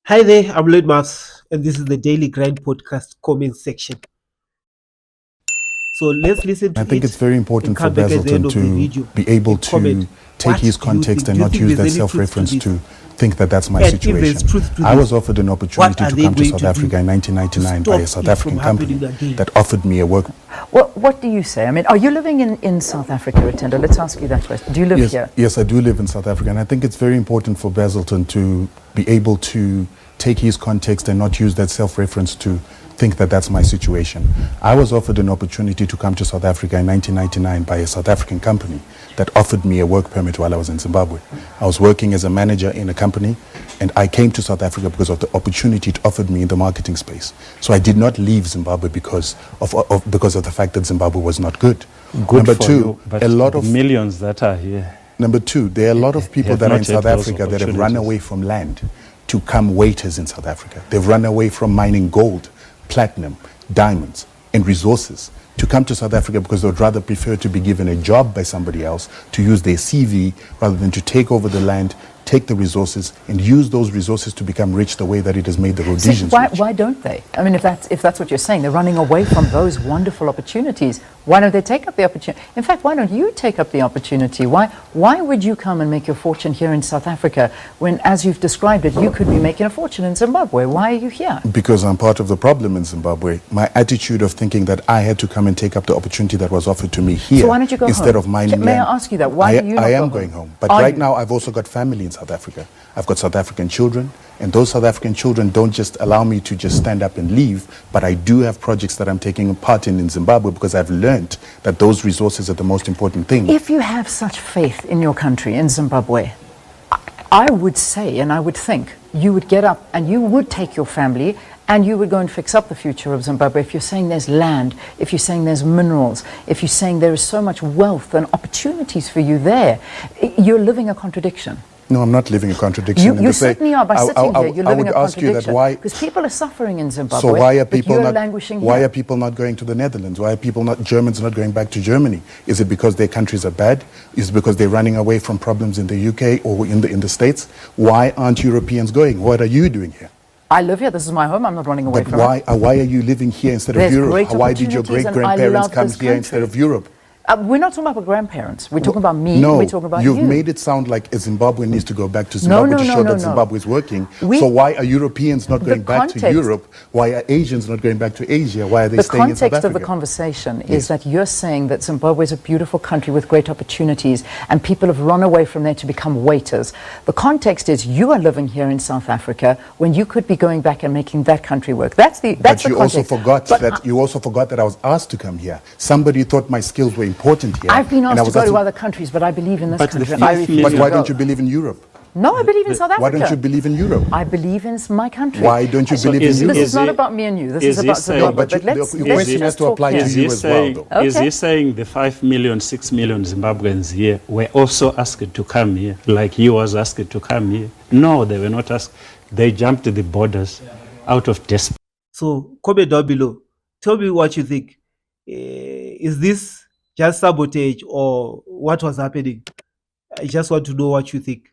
Hi there, I'm Lloyd Maps, and this is the Daily Grind Podcast comment section. So let's listen to I think it it's very and important for come back at the end Basilton of the to video be able and comment. to take What his do you context think? and Do you not think use there's that any truth to self-reference this? to think that that's my And if there's situation. truth to I this, was offered an what opportunity are to they come to going South to Africa do in to 1999 by a stop South it African from company happening again? that offered me a work. What do you say? I mean, are you living in South Africa, Atenda? Let's ask you that question. Do you live here? Yes, I do live in South Africa, and I think it's very important for Basilton to be able to take his context and not use that self-reference to think that that's my situation. I was offered an opportunity to come to South Africa in 1999 by a South African company that offered me a work permit while I was in Zimbabwe. I was working as a manager in a company, and I came to South Africa because of the opportunity it offered me in the marketing space. So I did not leave Zimbabwe because of the fact that Zimbabwe was not good. Good Number for two, you, but a lot of millions that are here. Number two, there are a lot of people have that are not in had South those Africa that have run opportunities. away from land to come waiters in South Africa. They've run away from mining gold, platinum, diamonds, and resources to come to South Africa because they would rather prefer to be given a job by somebody else, to use their CV rather than to take over the land, take the resources, and use those resources to become rich the way that it has made the Rhodesians rich. Why don't they? I mean, if that's what you're saying, they're running away from those wonderful opportunities. Why don't they take up the opportunity? In fact, why don't you take up the opportunity? Why would you come and make your fortune here in South Africa when, as you've described it, you could be making a fortune in Zimbabwe? Why are you here? Because I'm part of the problem in Zimbabwe. My attitude of thinking that I had to come and take up the opportunity that was offered to me here So why don't you go instead home? of mining May land. I ask you that? Why do you not I go am home? going home. But Are right you? now, I've also got family in South Africa. I've got South African children, and those South African children don't just allow me to just stand up and leave, but I do have projects that I'm taking part in Zimbabwe because I've learned that those resources are the most important thing. If you have such faith in your country, in Zimbabwe, I would say and I would think you would get up and you would take your family and you would go and fix up the future of Zimbabwe. If you're saying there's land, if you're saying there's minerals, if you're saying there is so much wealth and opportunities for you there, you're living a contradiction. No, I'm not living a contradiction. You certainly are. By sitting here, you're living a ask you that contradiction. Because people are suffering in Zimbabwe. So why are people but you're not languishing why here. are people not going to the Netherlands? Why are Germans not going back to Germany? Is it because their countries are bad? Is it because they're running away from problems in the UK or in the States? Why aren't Europeans going? What are you doing here? I live here. This is my home. I'm not running away But from it. why are you living here instead of There's Europe? great Why did your opportunities and I great-grandparents love come this here instead country. of Europe? We're not talking about grandparents. We're talking about me. No, We're talking about you've you. made it sound like a Zimbabwean needs to go back to Zimbabwe to show that Zimbabwe is working. So why are Europeans not going back to Europe? Why are Asians not going back to Asia? Why are they staying in South The context Africa? of the conversation is that you're saying that Zimbabwe is a beautiful country with great opportunities and people have run away from there to become waiters. The context is you are living here in South Africa when you could be going back and making that country work. That's the context. You also forgot that I was asked to come here. Somebody thought my skills were important here. I've been asked to go to other countries, but I believe in this country. But why don't you believe in Europe? No, I believe in South Africa. Why don't you believe in Europe? I believe in my country. Why don't you believe in Europe? This is not about me and you. This is about Zimbabwe. But your question has to apply to you as well, though. Okay. Is he saying the 5 million, 6 million Zimbabweans here were also asked to come here, like he was asked to come here? No, they were not asked. They jumped the borders out of desperation. So comment down below. Tell me what you think. Is this just sabotage or what was happening? I just want to know what you think.